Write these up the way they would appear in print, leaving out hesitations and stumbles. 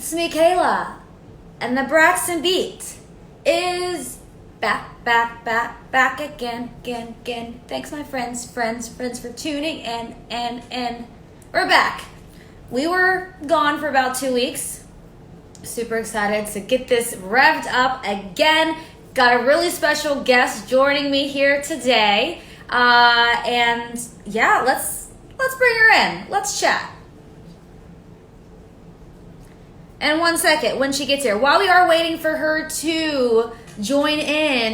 It's me, Kayla, and the Braxton Beat is back again. Thanks, my friends for tuning in, and we're back. We were gone for about 2 weeks. Super excited to get this revved up again. Got a really special guest joining me here today, and yeah, let's bring her in. Let's chat. And 1 second, when she gets here, while we are waiting for her to join in,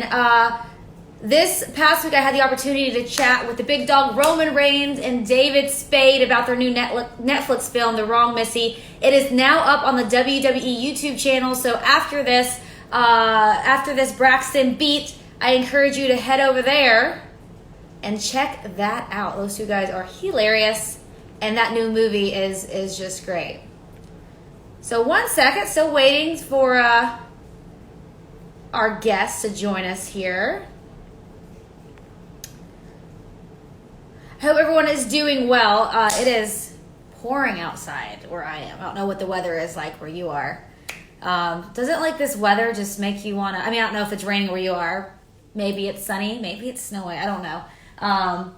this past week I had the opportunity to chat with the big dog Roman Reigns and David Spade about their new Netflix film, The Wrong Missy. It is now up on the WWE YouTube channel. So after this Braxton Beat, I encourage you to head over there and check that out. Those two guys are hilarious, and that new movie is just great. So 1 second, still waiting for our guest to join us here. I hope everyone is doing well. It is pouring outside where I am. I don't know what the weather is like where you are. Doesn't like this weather just make you want to, I don't know if it's raining where you are. Maybe it's sunny, maybe it's snowy, I don't know.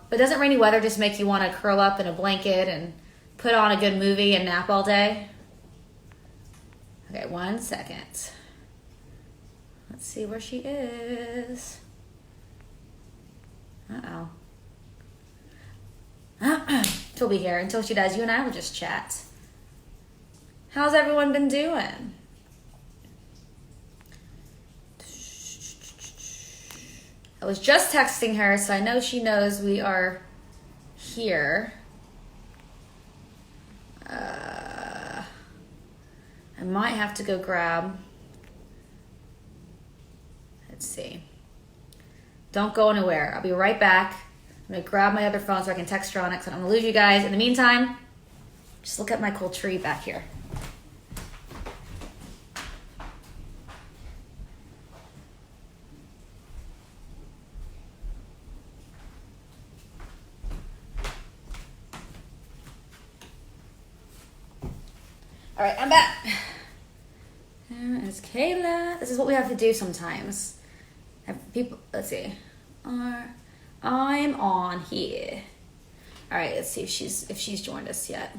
But doesn't rainy weather just make you want to curl up in a blanket and put on a good movie and nap all day? Okay, 1 second. Let's see where she is. Uh-oh. She'll be here. Until she does, you and I will just chat. How's everyone been doing? I was just texting her, so I know she knows we are here. I might have to go grab. Let's see. Don't go anywhere. I'll be right back. I'm going to grab my other phone so I can text her on it because I don't want to lose you guys. In the meantime, just look at my cool tree back here. All right, I'm back. There is Kayla. This is what we have to do sometimes. Let's see. I'm on here. All right, let's see if she's joined us yet.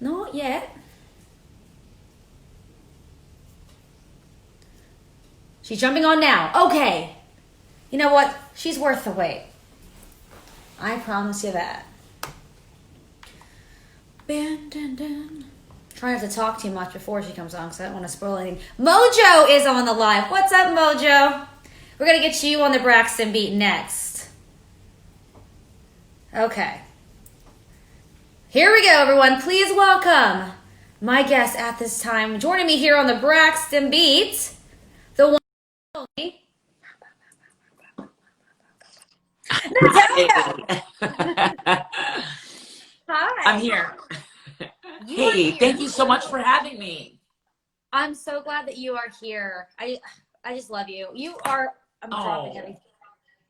Not yet. She's jumping on now. Okay. You know what? She's worth the wait. I promise you that. Try not to talk too much before she comes on because I don't want to spoil anything. Mojo is on the live. What's up, Mojo? We're going to get you on the Braxton Beat next. Okay. Here we go, everyone. Please welcome my guest at this time. Joining me here on the Braxton Beat, the one and only Natalia. Hi. I'm here. Hey, thank you so much for having me. I'm so glad that you are here. I just love you. You are, I'm dropping everything.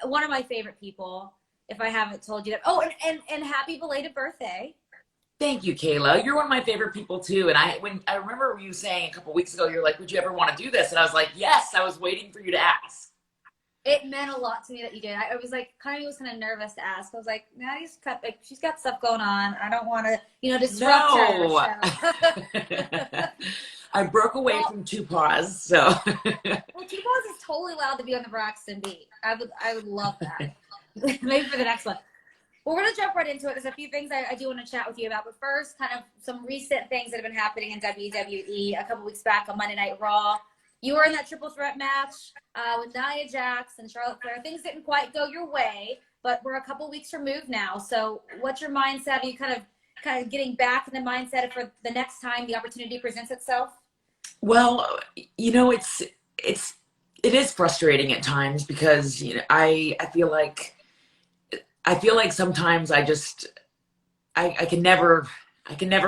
One of my favorite people, if I haven't told you that. Oh, and happy belated birthday. Thank you, Kayla. You're one of my favorite people too. And I remember you saying a couple weeks ago, you're like, would you ever want to do this? And I was like, yes, I was waiting for you to ask. It meant a lot to me that you did. I was like, kind of nervous to ask. I was like, she's got stuff going on. I don't want to, disrupt her. I broke away from two paws, so. Well, two paws is totally allowed to be on the Braxton Beat. I would love that. Maybe for the next one. Well, we're going to jump right into it. There's a few things I do want to chat with you about. But first, kind of some recent things that have been happening in WWE. A couple weeks back on Monday Night Raw, you were in that triple threat match with Nia Jax and Charlotte Flair. Things didn't quite go your way, but we're a couple weeks removed now. So what's your mindset? Are you kind of getting back in the mindset for the next time the opportunity presents itself? Well, it is frustrating at times because I feel like sometimes I can never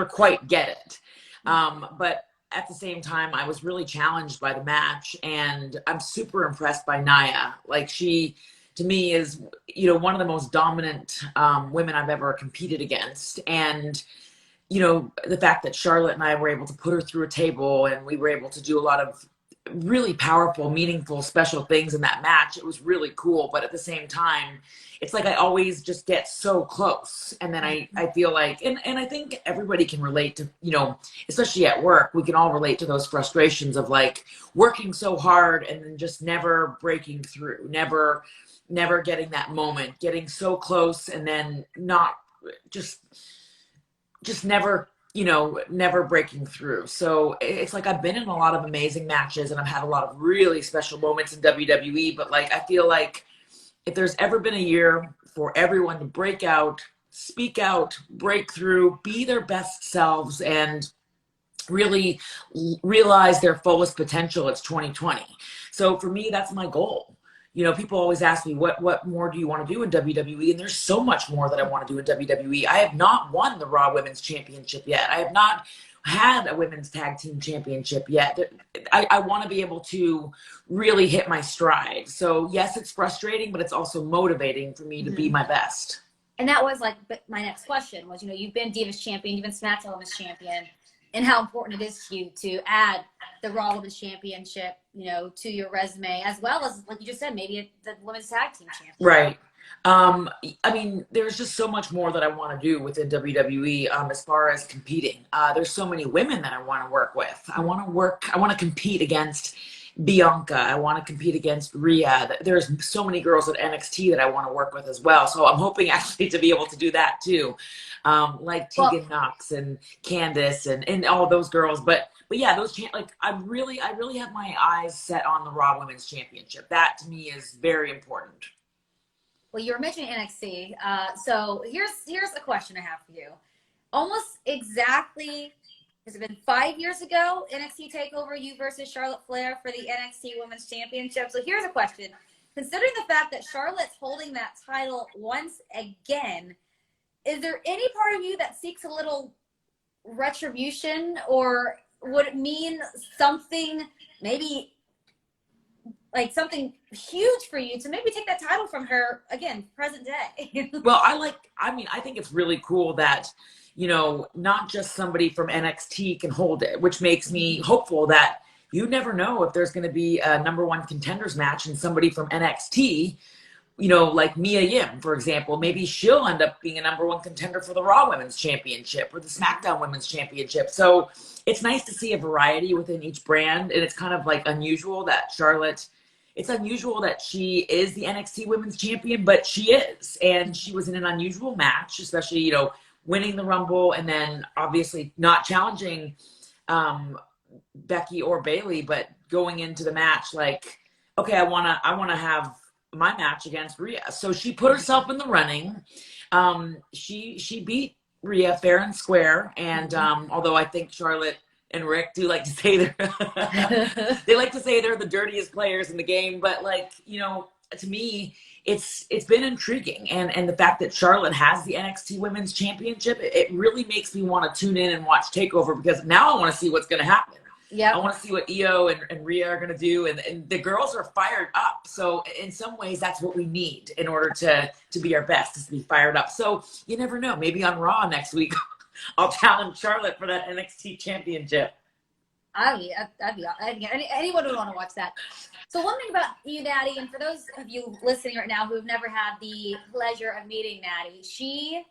quite get it. But at the same time, I was really challenged by the match, and I'm super impressed by Nia. Like, she, to me, is, one of the most dominant women I've ever competed against. And you know, the fact that Charlotte and I were able to put her through a table and we were able to do a lot of really powerful, meaningful, special things in that match. It was really cool. But at the same time, it's like I always just get so close. And then I feel like, and I think everybody can relate to, you know, especially at work, we can all relate to those frustrations of like working so hard and then just never breaking through, never getting that moment, getting so close and then not just never, you know, never breaking through. So it's like I've been in a lot of amazing matches and I've had a lot of really special moments in WWE, but like I feel like if there's ever been a year for everyone to break out, speak out, break through, be their best selves, and really realize their fullest potential, it's 2020. So for me, that's my goal. You know, people always ask me, what more do you want to do in WWE? And there's so much more that I want to do in WWE. I have not won the Raw Women's Championship yet. I have not had a women's tag team championship yet. I want to be able to really hit my stride. So yes, it's frustrating, but it's also motivating for me to be my best. And that was like my next question was, you know, you've been Divas champion, you've been SmackDown Women's champion, and how important it is to you to add the Raw Women's Championship, you know, to your resume, as well as, like you just said, maybe the Women's Tag Team Championship. Right. I mean, there's just so much more that I want to do within WWE as far as competing. There's so many women that I want to work with. I want to compete against Bianca. I want to compete against Rhea. There's so many girls at NXT that I want to work with as well. So I'm hoping actually to be able to do that too. Like Tegan Knox and Candice and all those girls. But yeah, those like I really have my eyes set on the Raw Women's Championship. That to me is very important. Well, you were mentioning NXT. So here's a question I have for you. Almost exactly, has it been 5 years ago, NXT TakeOver, you versus Charlotte Flair for the NXT Women's Championship. So here's a question. Considering the fact that Charlotte's holding that title once again, is there any part of you that seeks a little retribution, or would it mean something, maybe like something huge for you to maybe take that title from her again, present day? Well, I think it's really cool that, you know, not just somebody from NXT can hold it, which makes me hopeful that you never know if there's going to be a #1 contenders match and somebody from NXT, you know, like Mia Yim, for example, maybe she'll end up being a #1 contender for the Raw Women's Championship or the SmackDown Women's Championship. So it's nice to see a variety within each brand. And it's kind of like unusual that it's unusual that she is the NXT Women's Champion, but she is. And she was in an unusual match, especially, you know, winning the Rumble and then obviously not challenging Becky or Bayley, but going into the match like, okay, I wanna have my match against Rhea. So she put herself in the running. She beat Rhea fair and square. And although I think Charlotte and Rick do like to say they like to say they're the dirtiest players in the game, but like, you know, to me, it's been intriguing. And the fact that Charlotte has the NXT Women's Championship, it really makes me want to tune in and watch TakeOver, because now I want to see what's going to happen. Yeah, I want to see what Io and Rhea are going to do. And the girls are fired up. So in some ways, that's what we need in order to be our best, is to be fired up. So you never know. Maybe on Raw next week, I'll challenge Charlotte for that NXT Championship. Anyone would want to watch that. So one thing about you, Natty, and for those of you listening right now who have never had the pleasure of meeting Natty, she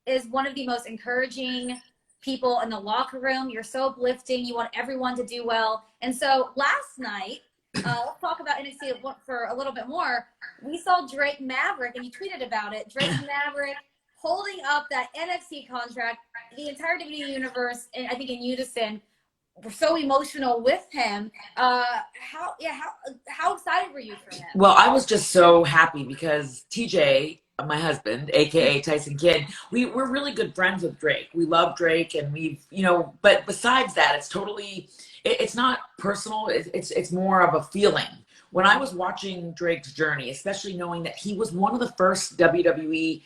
is one of the most encouraging people in the locker room. You're so uplifting. You want everyone to do well. And so last night, let's talk about NXT for a little bit more. We saw Drake Maverick, and you tweeted about it. Drake Maverick holding up that NXT contract. The entire WWE universe, and I think in unison, were so emotional with him. How excited were you for him? Well, I was just so happy because TJ, my husband, aka Tyson Kidd, we're really good friends with Drake. We love Drake, and we've, you know, but besides that, it's not personal. It's more of a feeling. When I was watching Drake's journey, especially knowing that he was one of the first WWE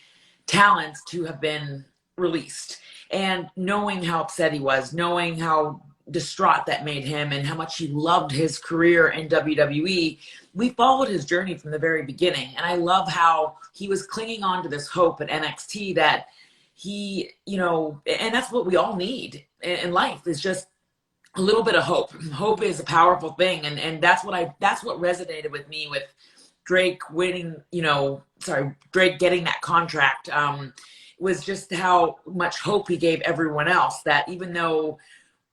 talents to have been released, and knowing how upset he was, knowing how distraught that made him and how much he loved his career in WWE, we followed his journey from the very beginning. And I love how he was clinging on to this hope at NXT that he, you know, and that's what we all need in life, is just a little bit of hope. Hope is a powerful thing. And that's what resonated with me with Drake winning, Drake getting that contract, was just how much hope he gave everyone else, that even though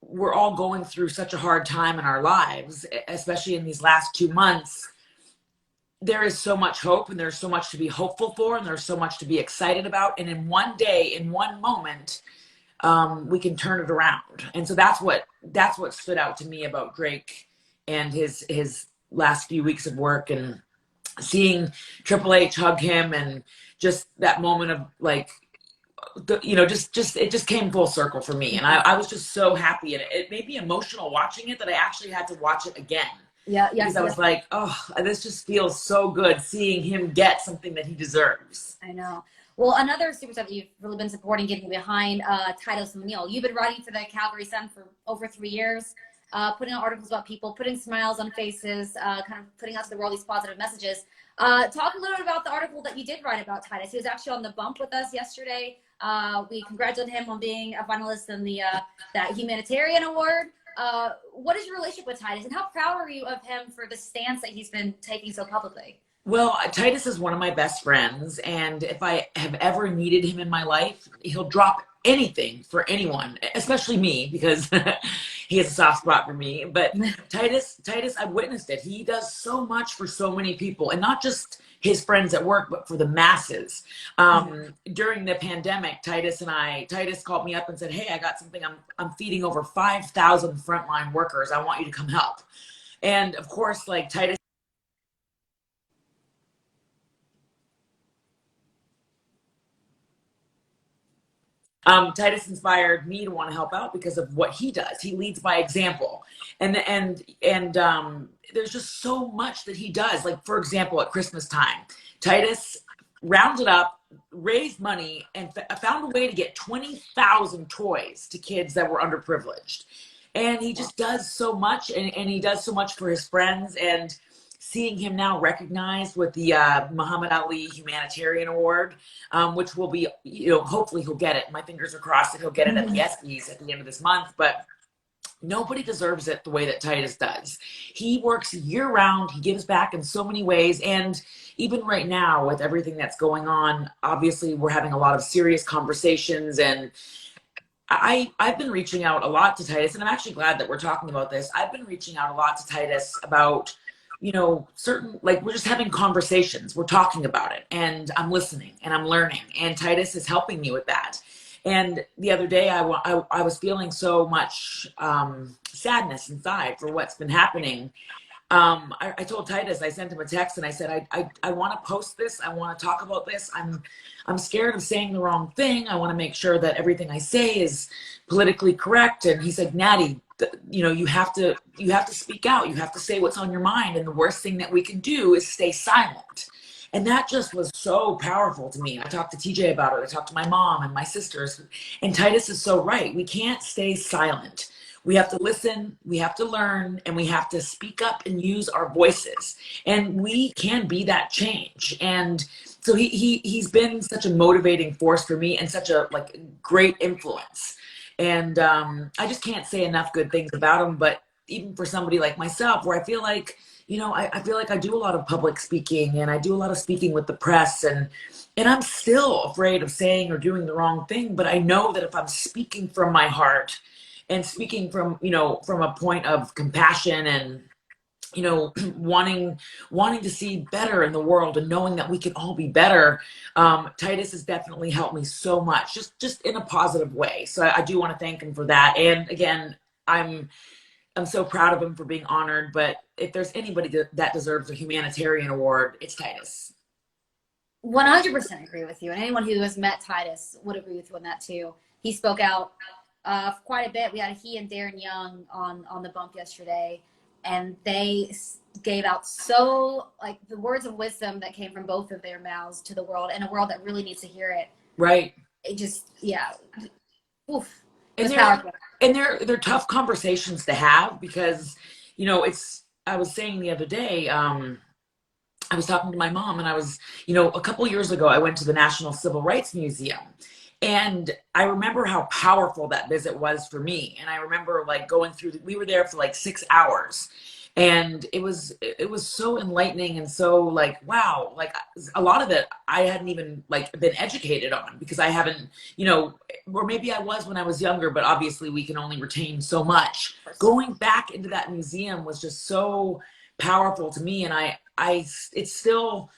we're all going through such a hard time in our lives, especially in these last 2 months, there is so much hope, and there's so much to be hopeful for, and there's so much to be excited about. And in one day, in one moment, we can turn it around. And so that's what stood out to me about Drake and his last few weeks of work, and seeing Triple H hug him, and just that moment of like, just it just came full circle for me. And I was just so happy, and it made me emotional watching it, that I actually had to watch it again. Yeah, because I was like, oh, this just feels so good, seeing him get something that he deserves. I know. Well, another superstar that you've really been supporting, getting behind, Titus O'Neil. You've been writing for the Calgary Sun for over 3 years, putting out articles about people, putting smiles on faces, kind of putting out to the world these positive messages. Talk a little bit about the article that you did write about Titus. He was actually on the bump with us yesterday. We congratulated him on being a finalist in the that humanitarian award. What is your relationship with Titus, and how proud are you of him for the stance that he's been taking so publicly? Well, Titus is one of my best friends, and if I have ever needed him in my life, he'll drop anything for anyone, especially me, because he has a soft spot for me. But Titus, I've witnessed it. He does so much for so many people, and not just his friends at work, but for the masses. During the pandemic, Titus called me up and said, "Hey, I got something. I'm feeding over 5,000 frontline workers. I want you to come help." And of course, like Titus, Titus inspired me to want to help out because of what he does. He leads by example, and there's just so much that he does. Like, for example, at Christmas time, Titus rounded up, raised money, and found a way to get 20,000 toys to kids that were underprivileged. And he just does so much, and he does so much for his friends. And seeing him now recognized with the Muhammad Ali Humanitarian Award, which will be, hopefully he'll get it. My fingers are crossed that he'll get it at the ESPYs at the end of this month. But nobody deserves it the way that Titus does. He works year round. He gives back in so many ways. And even right now, with everything that's going on, obviously we're having a lot of serious conversations. And I've been reaching out a lot to Titus, and I'm actually glad that we're talking about this. I've been reaching out a lot to Titus about, certain, like, we're just having conversations. We're talking about it, and I'm listening and I'm learning, and Titus is helping me with that. And the other day I was feeling so much sadness inside for what's been happening. I told Titus, I sent him a text, and I said, I want to post this. I want to talk about this. I'm scared of saying the wrong thing. I want to make sure that everything I say is politically correct. And he said, Natty, you have to speak out. You have to say what's on your mind. And the worst thing that we can do is stay silent. And that just was so powerful to me. I talked to TJ about it. I talked to my mom and my sisters. And Titus is so right. We can't stay silent. We have to listen, we have to learn, and we have to speak up and use our voices. And we can be that change. And so he's been such a motivating force for me, and such a great influence. And I just can't say enough good things about him. But even for somebody like myself, where I feel like, I feel like I do a lot of public speaking, and I do a lot of speaking with the press, and I'm still afraid of saying or doing the wrong thing. But I know that if I'm speaking from my heart, and speaking from, from a point of compassion, and, wanting to see better in the world, and knowing that we can all be better, Titus has definitely helped me so much, just in a positive way. So I do want to thank him for that. And again, I'm so proud of him for being honored. But if there's anybody that deserves a humanitarian award, it's Titus. 100% agree with you. And anyone who has met Titus would agree with you on that too. He spoke out quite a bit. We had he and Darren Young on the bump yesterday, and they gave out the words of wisdom that came from both of their mouths to the world, and a world that really needs to hear it. Right. It just, oof. And they're tough conversations to have, because, I was saying the other day, I was talking to my mom, and I was, a couple years ago, I went to the National Civil Rights Museum. And I remember how powerful that visit was for me. And I remember like going through, we were there for like 6 hours. And it was so enlightening and so like, wow, like a lot of it I hadn't even like been educated on because I haven't, or maybe I was when I was younger, but obviously we can only retain so much. Going back into that museum was just so powerful to me. And it's still,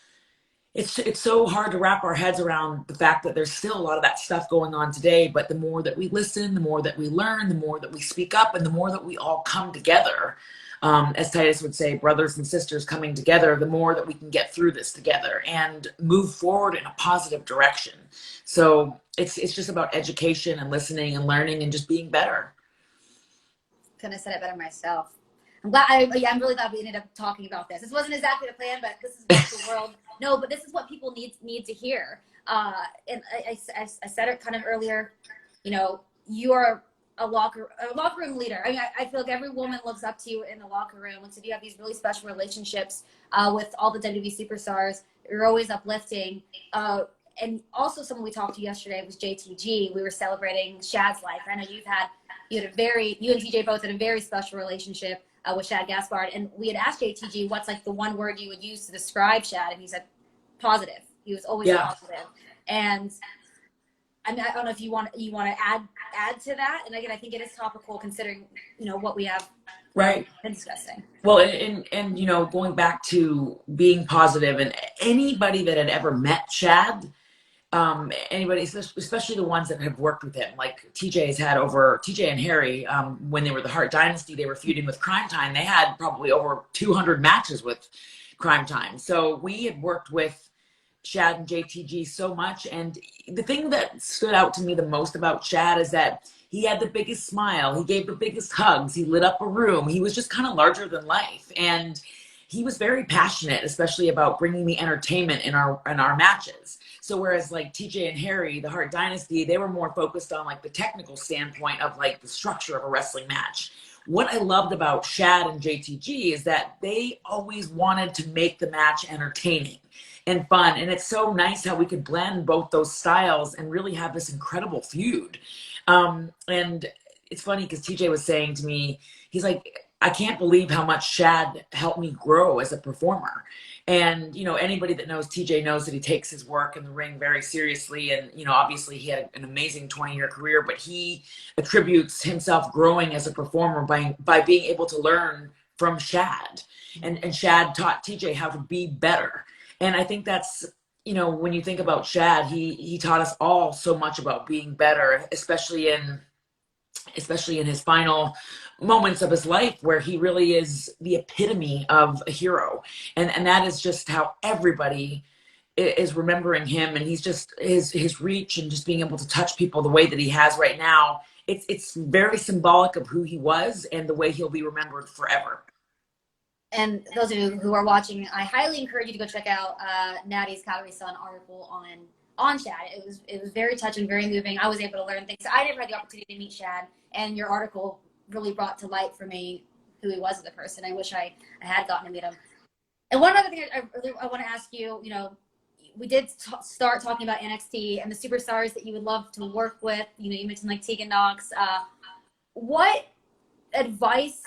it's so hard to wrap our heads around the fact that there's still a lot of that stuff going on today. But the more that we listen, the more that we learn, the more that we speak up, and the more that we all come together, as Titus would say, brothers and sisters coming together, the more that we can get through this together and move forward in a positive direction. So it's just about education and listening and learning and just being better. Couldn't have said it better myself. I'm really glad we ended up talking about this. This wasn't exactly the plan, but this is what the world. No, but this is what people need to hear. And I said it kind of earlier. You are a locker room leader. I mean, I feel like every woman looks up to you in the locker room. Looks like you have these really special relationships with all the WWE superstars. You're always uplifting. And also, someone we talked to yesterday was JTG. We were celebrating Shad's life. I know you and TJ both had a very special relationship with Shad Gaspard, and we had asked JTG what's like the one word you would use to describe Shad, and he said positive. He was always positive. And I mean, I don't know if you want to add to that. And again, I think it is topical considering what we have been discussing. Well, and going back to being positive, and anybody that had ever met Shad, anybody, especially the ones that have worked with him, like TJ and Harry, when they were the Hart Dynasty, they were feuding with Crime Time. They had probably over 200 matches with Crime Time. So we had worked with Shad and JTG so much. And the thing that stood out to me the most about Shad is that he had the biggest smile. He gave the biggest hugs. He lit up a room. He was just kind of larger than life. And he was very passionate, especially about bringing the entertainment in our matches. So whereas like TJ and Harry, the Hart Dynasty, they were more focused on like the technical standpoint of like the structure of a wrestling match. What I loved about Shad and JTG is that they always wanted to make the match entertaining and fun. And it's so nice how we could blend both those styles and really have this incredible feud. And it's funny because TJ was saying to me, he's like, I can't believe how much Shad helped me grow as a performer. And, anybody that knows TJ knows that he takes his work in the ring very seriously. And, obviously he had an amazing 20-year career, but he attributes himself growing as a performer by being able to learn from Shad. And Shad taught TJ how to be better. And I think that's, when you think about Shad, he taught us all so much about being better, especially in his final moments of his life, where he really is the epitome of a hero. And that is just how everybody is remembering him. And he's just his reach and just being able to touch people the way that he has right now. It's very symbolic of who he was and the way he'll be remembered forever. And those of you who are watching, I highly encourage you to go check out Natty's Calorie Sun article on Shad. It was very touching, very moving. I was able to learn things. I never had the opportunity to meet Shad, and your article really brought to light for me who he was as a person. I wish I had gotten to meet him. And one other thing I want to ask you, we did start talking about NXT and the superstars that you would love to work with. You mentioned like Tegan Knox. What advice,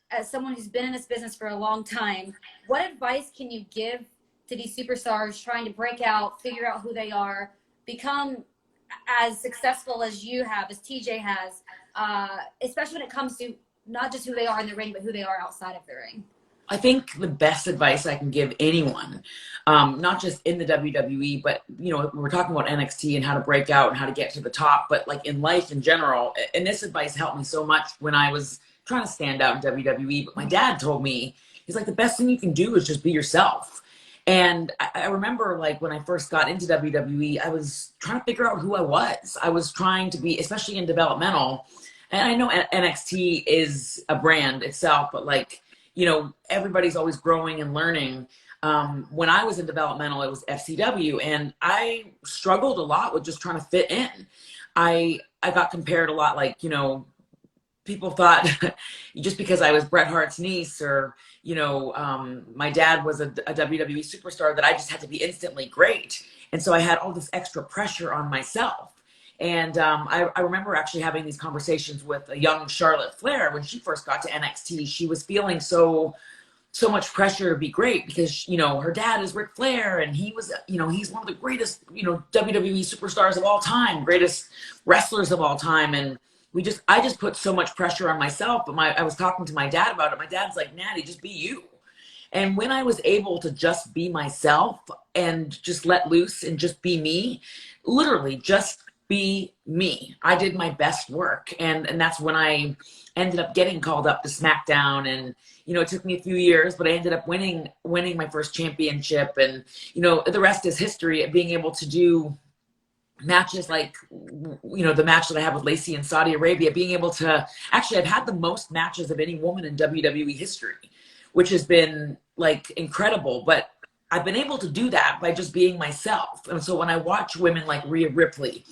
as someone who's been in this business for a long time, what advice can you give to these superstars trying to break out, figure out who they are, become as successful as you have, as TJ has, especially when it comes to not just who they are in the ring, but who they are outside of the ring? I think the best advice I can give anyone, not just in the WWE, but, we're talking about NXT and how to break out and how to get to the top, but like in life in general. And this advice helped me so much when I was trying to stand out in WWE. But my dad told me, he's like, the best thing you can do is just be yourself. And I remember like when I first got into WWE, I was trying to figure out who I was. I was trying to be, especially in developmental. And I know NXT is a brand itself, but like, everybody's always growing and learning. When I was in developmental, it was FCW, and I struggled a lot with just trying to fit in. I got compared a lot, like, people thought just because I was Bret Hart's niece or, my dad was a WWE superstar that I just had to be instantly great. And so I had all this extra pressure on myself. And I remember actually having these conversations with a young Charlotte Flair when she first got to NXT. She was feeling so much pressure to be great because, you know, her dad is Ric Flair and he was, you know, he's one of the greatest, you know, WWE superstars of all time, greatest wrestlers of all time. And I just put so much pressure on myself. But I was talking to my dad about it. My dad's like, Natty, just be you. And when I was able to just be myself and just let loose and just be me, literally just be me, I did my best work. And that's when I ended up getting called up to SmackDown. And, you know, it took me a few years, but I ended up winning my first championship. And, you know, the rest is history of being able to do matches like, you know, the match that I have with Lacey in Saudi Arabia, being able to actually, I've had the most matches of any woman in WWE history, which has been like incredible. But I've been able to do that by just being myself. And so when I watch women like Rhea Ripley,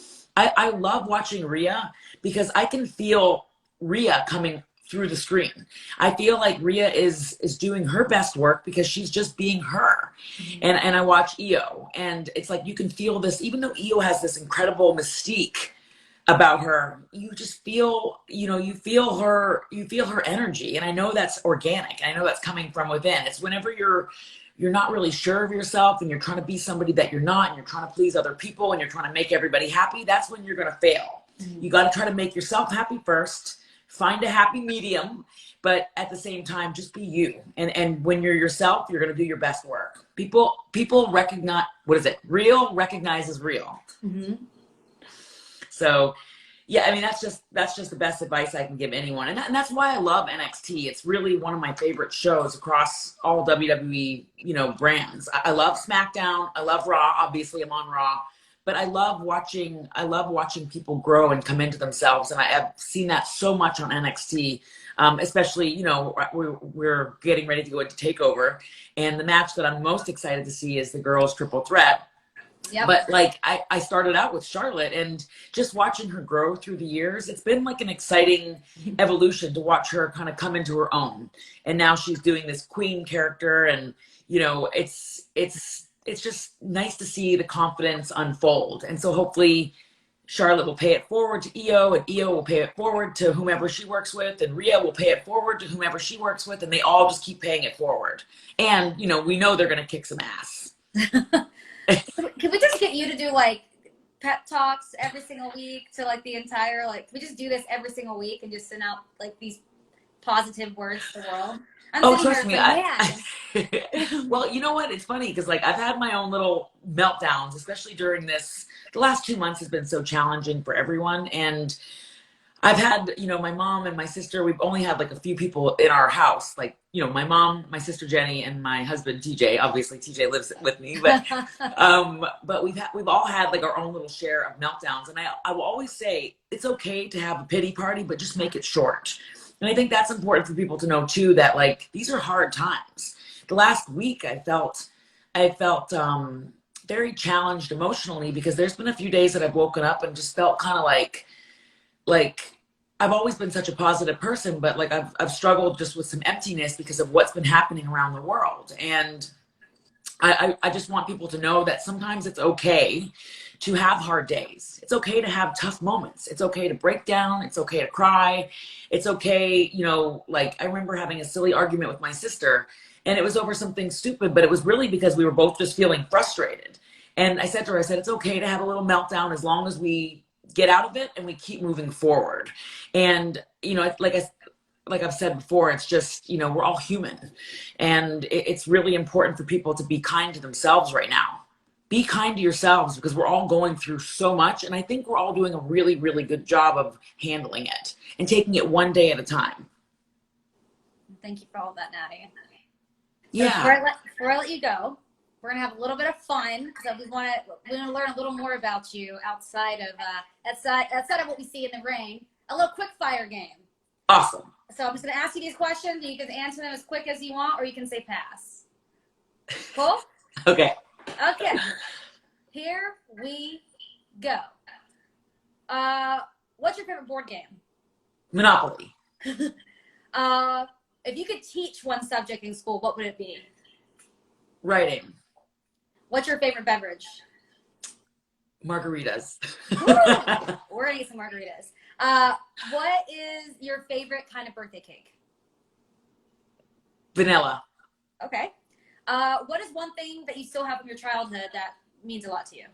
I love watching Rhea because I can feel Rhea coming through the screen. I feel like Rhea is doing her best work because she's just being her. And I watch Io, and it's like you can feel this, even though Io has this incredible mystique about her, you just feel, you know, you feel her energy. And I know that's organic. I know that's coming from within. It's whenever you're not really sure of yourself and you're trying to be somebody that you're not, and you're trying to please other people and you're trying to make everybody happy, that's when you're going to fail. You got to try to make yourself happy first, find a happy medium, but at the same time, just be you. And when you're yourself, you're going to do your best work. People recognize, what is it? Real recognizes real. Mm-hmm. So yeah, I mean, that's just the best advice I can give anyone. And that's why I love NXT. It's really one of my favorite shows across all WWE, you know, brands. I love SmackDown. I love Raw. Obviously I'm on Raw, but I love watching people grow and come into themselves. And I have seen that so much on NXT, especially, you know, we're getting ready to go into TakeOver. And the match that I'm most excited to see is the girls triple threat. Yep. But like I started out with Charlotte, and just watching her grow through the years, it's been like an exciting evolution to watch her kind of come into her own. And now she's doing this queen character, and you know, it's just nice to see the confidence unfold. And so hopefully Charlotte will pay it forward to Io, and Io will pay it forward to whomever she works with, and Rhea will pay it forward to whomever she works with, and they all just keep paying it forward. And you know, we know they're going to kick some ass. Can we just get you to do like pep talks every single week to like the entire, like, can we just do this every single week and just send out like these positive words to the world? Trust me. Well, you know what? It's funny because like I've had my own little meltdowns, especially during the last 2 months has been so challenging for everyone. And I've had, you know, my mom and my sister, we've only had like a few people in our house, like, you know, my mom, my sister Jenny, and my husband TJ. Obviously TJ lives with me, but we've all had like our own little share of meltdowns. And I will always say it's okay to have a pity party, but just make it short. And I think that's important for people to know too, that like these are hard times. The last week I felt very challenged emotionally because there's been a few days that I've woken up and just felt kind of like I've always been such a positive person, but like I've struggled just with some emptiness because of what's been happening around the world. And I just want people to know that sometimes it's okay to have hard days. It's okay to have tough moments. It's okay to break down. It's okay to cry. It's okay, you know, like I remember having a silly argument with my sister, and it was over something stupid, but it was really because we were both just feeling frustrated. And I said to her, it's okay to have a little meltdown as long as we get out of it and we keep moving forward. And, you know, like I've said before, it's just, you know, we're all human, and it's really important for people to be kind to themselves right now. Be kind to yourselves because we're all going through so much. And I think we're all doing a really, really good job of handling it and taking it one day at a time. Thank you for all that, Natty. Yeah. So before I let you go, we're gonna have a little bit of fun because we want to learn a little more about you outside of what we see in the ring. A little quick fire game. Awesome. So I'm just gonna ask you these questions, and you can answer them as quick as you want, or you can say pass. Cool? Okay. Okay. Here we go. What's your favorite board game? Monopoly. If you could teach one subject in school, what would it be? Writing. What's your favorite beverage? Margaritas. Woo! We're gonna get some margaritas. What is your favorite kind of birthday cake? Vanilla. Okay. What is one thing that you still have from your childhood that means a lot to you?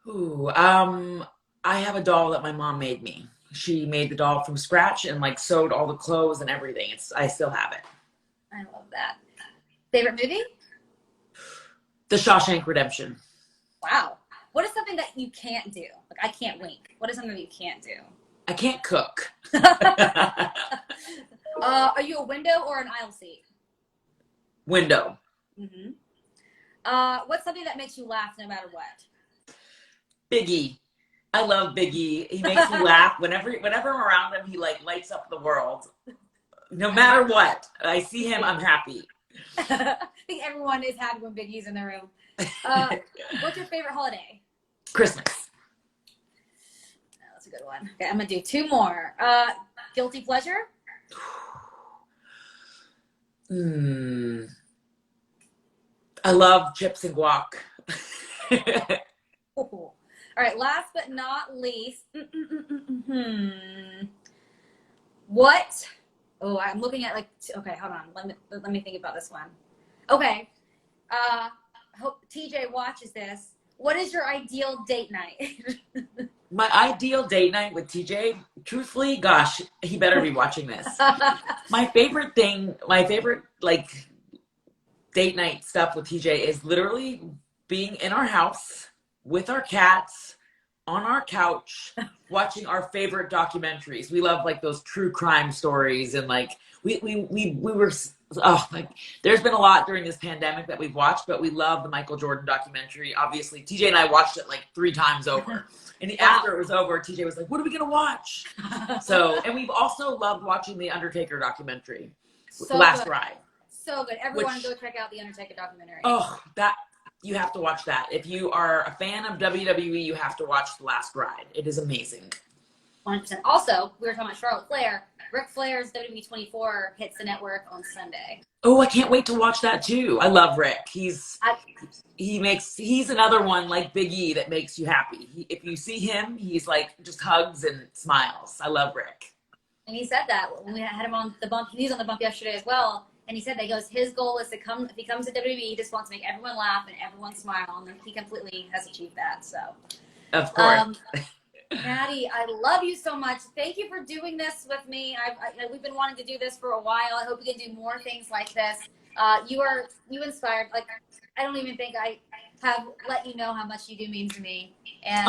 Ooh, I have a doll that my mom made me. She made the doll from scratch and like sewed all the clothes and everything. I still have it. I love that. Favorite movie? The Shawshank Redemption. Wow. What is something that you can't do? Like, I can't wink. What is something that you can't do? I can't cook. Are you a window or an aisle seat? Window. Mm-hmm. What's something that makes you laugh no matter what? Biggie. I love Biggie. He makes me laugh. Whenever I'm around him, he like lights up the world. No matter what. I see him, I'm happy. I think everyone is happy when Biggie's in the room. What's your favorite holiday? Christmas. Oh, that's a good one. Okay, I'm gonna do two more. Guilty pleasure? I love chips and guac. All right, last but not least. What? Oh, I'm looking at like, okay, hold on. Let me think about this one. Okay. Hope TJ watches this. What is your ideal date night? My ideal date night with TJ, truthfully, gosh, he better be watching this. My favorite like date night stuff with TJ is literally being in our house with our cats on our couch watching our favorite documentaries. We love like those true crime stories, and like we were like there's been a lot during this pandemic that we've watched, but we love the Michael Jordan documentary. Obviously, TJ and I watched it like 3 times over. And after it was over, TJ was like, "What are we gonna watch?" So, and we've also loved watching the Undertaker documentary, Last Ride. So good. Everyone go check out the Undertaker documentary. Oh, that you have to watch that. If you are a fan of WWE, you have to watch The Last Ride. It is amazing. 100%. Also, we were talking about Charlotte Flair. Ric Flair's WWE 24 hits the network on Sunday. Oh, I can't wait to watch that too. I love Rick. He's another one like Big E that makes you happy. If you see him, he's like just hugs and smiles. I love Rick. And he said that when we had him on the bump. He was on the bump yesterday as well. And he said that his goal is to come, if he comes to WWE, he just wants to make everyone laugh and everyone smile. And he completely has achieved that. So, of course. Maddie, I love you so much. Thank you for doing this with me. We've been wanting to do this for a while. I hope we can do more things like this. You inspired. Like, I don't even think I have let you know how much you do mean to me. And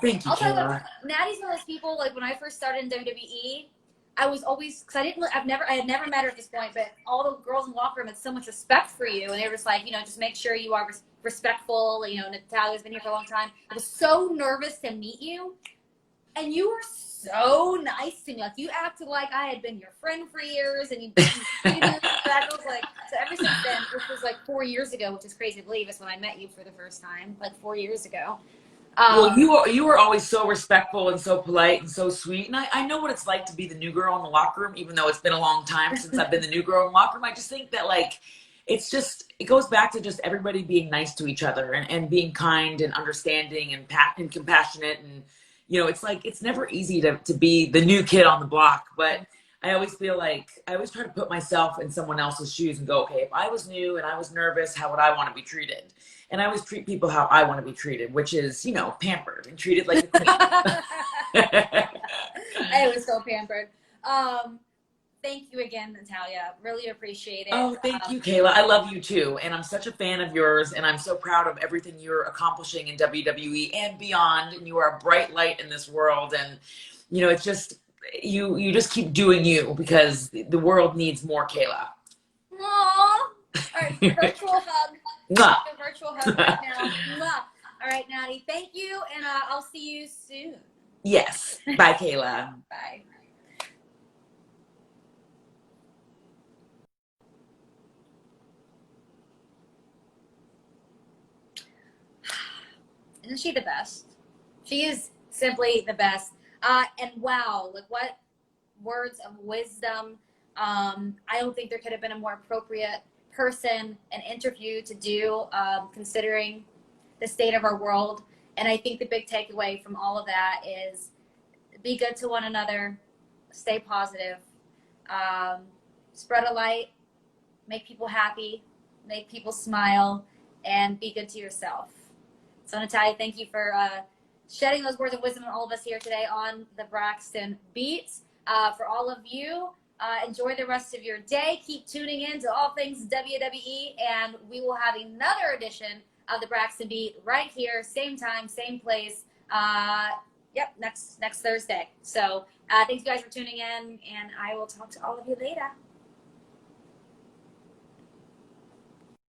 thank you, Kayla. Maddie's one of those people. Like when I first started in WWE, I was always, because I had never met her at this point, but all the girls in the locker room had so much respect for you, and they were just like, just make sure you are respectful. Natalia's been here for a long time. I was so nervous to meet you, and you were so nice to me. Like you acted like I had been your friend for years, and you that was like, so ever since then, which was like 4 years ago, which is crazy to believe, is when I met you for the first time, like 4 years ago. Well, you were always so respectful and so polite and so sweet. And I know what it's like to be the new girl in the locker room, even though it's been a long time since I've been the new girl in the locker room. I just think that like, it goes back to just everybody being nice to each other and being kind and understanding and compassionate. And, it's like, it's never easy to be the new kid on the block. But I always feel like I always try to put myself in someone else's shoes and go, okay, if I was new and I was nervous, how would I want to be treated? And I always treat people how I want to be treated, which is, pampered and treated like a queen. I was so pampered. Thank you again, Natalia. Really appreciate it. Oh, thank you, Kayla. I love you too. And I'm such a fan of yours. And I'm so proud of everything you're accomplishing in WWE and beyond. And you are a bright light in this world. And, it's just, you just keep doing you because the world needs more Kayla. Aww. All right, virtual hug. Mwah. A virtual hug right now. Mwah. All right, Natty. Thank you, and I'll see you soon. Yes. Bye, Kayla. Bye. Isn't she the best? She is simply the best. And wow, like what words of wisdom. I don't think there could have been a more appropriate person and interview to do, considering the state of our world. And I think the big takeaway from all of that is be good to one another, stay positive, spread a light, make people happy, make people smile, and be good to yourself. So, Natalia, thank you for shedding those words of wisdom on all of us here today on the Braxton Beats. For all of you, enjoy the rest of your day. Keep tuning in to all things WWE, and we will have another edition of the Braxton Beat right here, same time, same place. Next Thursday. So thanks you guys for tuning in, and I will talk to all of you later.